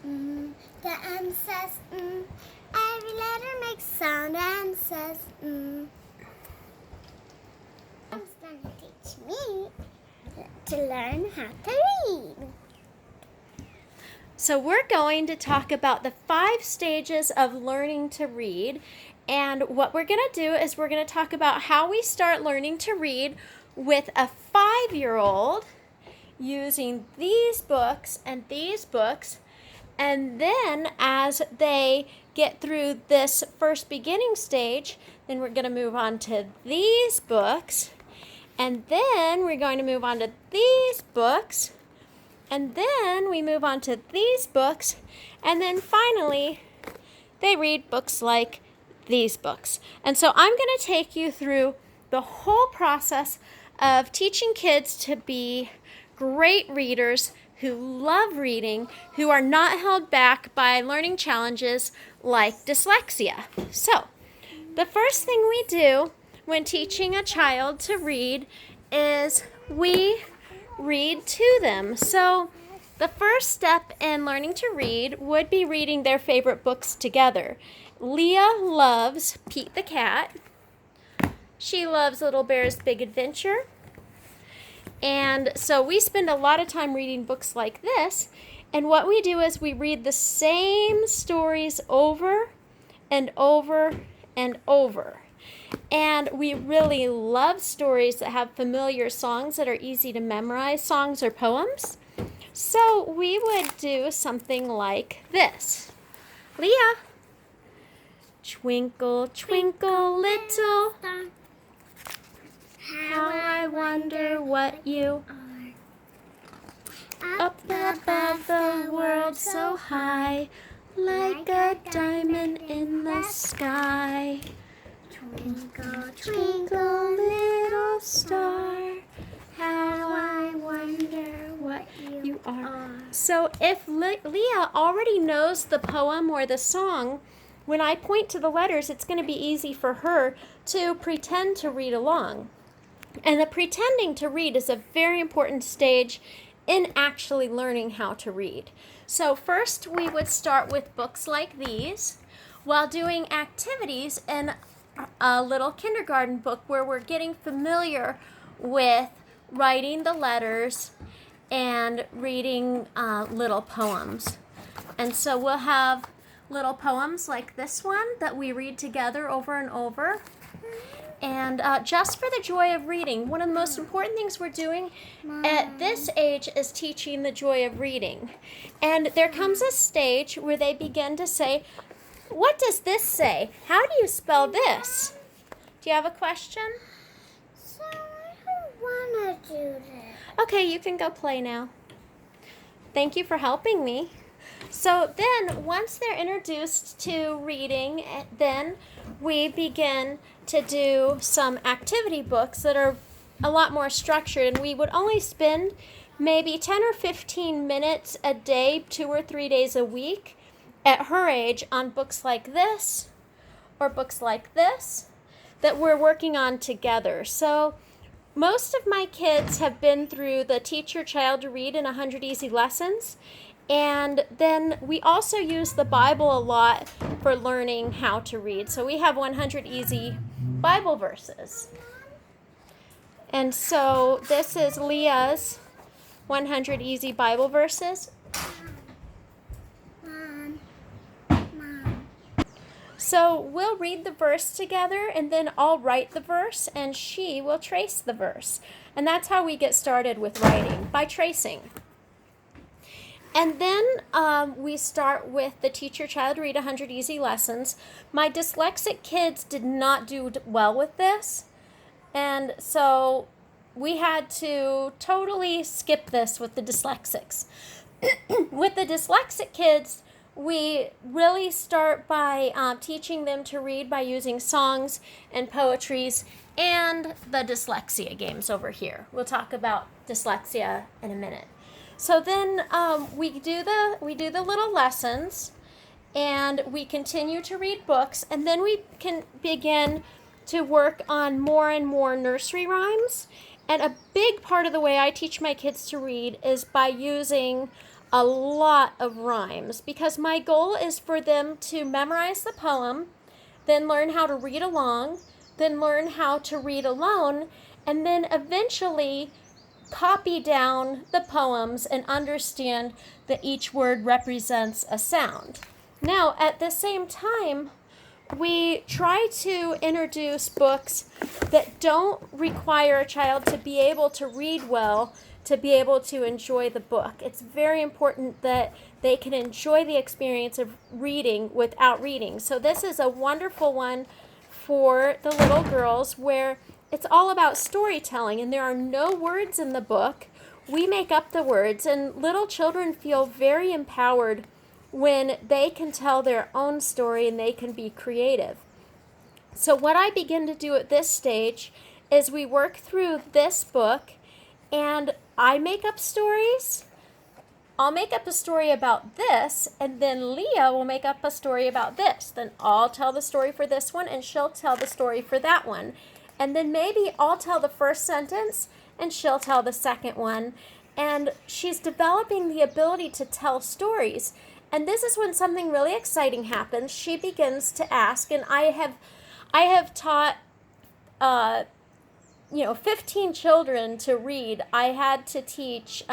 The M says every letter makes sound and says Mom's gonna teach me to learn how to read. So we're going to talk about the 5 stages of learning to read. And what we're going to do is we're going to talk about how we start learning to read with a 5-year-old using these books and these books. And then as they get through this first beginning stage, then we're going to move on to these books. And then we're going to move on to these books. And then we move on to these books. And then finally, they read books like these books. And so I'm going to take you through the whole process of teaching kids to be great readers who love reading, who are not held back by learning challenges like dyslexia. So, the first thing we do when teaching a child to read is we read to them. So, the first step in learning to read would be reading their favorite books together. Leah loves Pete the Cat. She loves Little Bear's Big Adventure. And so we spend a lot of time reading books like this. And what we do is we read the same stories over and over and over. And we really love stories that have familiar songs that are easy to memorize, songs or poems. So we would do something like this. Leah. Twinkle, twinkle, little star, how I wonder what you are. Up above the world so high, like a diamond in the sky. Twinkle, twinkle, little star, how I wonder what you are. So if Leah already knows the poem or the song, when I point to the letters, it's going to be easy for her to pretend to read along. And the pretending to read is a very important stage in actually learning how to read. So first we would start with books like these while doing activities in a little kindergarten book where we're getting familiar with writing the letters and reading little poems. And so we'll have little poems like this one that we read together over and over. And just for the joy of reading, one of the most important things we're doing at this age is teaching the joy of reading. And there comes a stage where they begin to say, what does this say? How do you spell this? Do you have a question? So I don't want to do this. Okay, you can go play now. Thank you for helping me. So then, once they're introduced to reading, then we begin to do some activity books that are a lot more structured. And we would only spend maybe 10 or 15 minutes a day, 2 or 3 days a week at her age on books like this or books like this that we're working on together. So most of my kids have been through the Teach Your Child to Read in 100 Easy Lessons. And then we also use the Bible a lot for learning how to read. So we have 100 easy Bible verses. And so this is Leah's 100 easy Bible verses. Mom. So we'll read the verse together, and then I'll write the verse, and she will trace the verse. And that's how we get started with writing, by tracing. And then we start with the Teach Your Child to Read 100 Easy Lessons. My dyslexic kids did not do well with this. And so we had to totally skip this with the dyslexics. With the dyslexic kids, we really start by teaching them to read by using songs and poetries and the Dyslexia Games over here. We'll talk about dyslexia in a minute. So then we do the little lessons, and we continue to read books, and then we can begin to work on more and more nursery rhymes. And a big part of the way I teach my kids to read is by using a lot of rhymes because my goal is for them to memorize the poem, then learn how to read along, then learn how to read alone, and then eventually copy down the poems and understand that each word represents a sound. Now, at the same time, we try to introduce books that don't require a child to be able to read well to be able to enjoy the book. It's very important that they can enjoy the experience of reading without reading. So this is a wonderful one for the little girls where it's all about storytelling and there are no words in the book. We make up the words, and little children feel very empowered when they can tell their own story and they can be creative. So what I begin to do at this stage is we work through this book and I make up stories. I'll make up a story about this, and then Leah will make up a story about this. Then I'll tell the story for this one, and she'll tell the story for that one. And then maybe I'll tell the first sentence, and she'll tell the second one. And she's developing the ability to tell stories. And this is when something really exciting happens. She begins to ask, and I have taught 15 children to read. I had to teach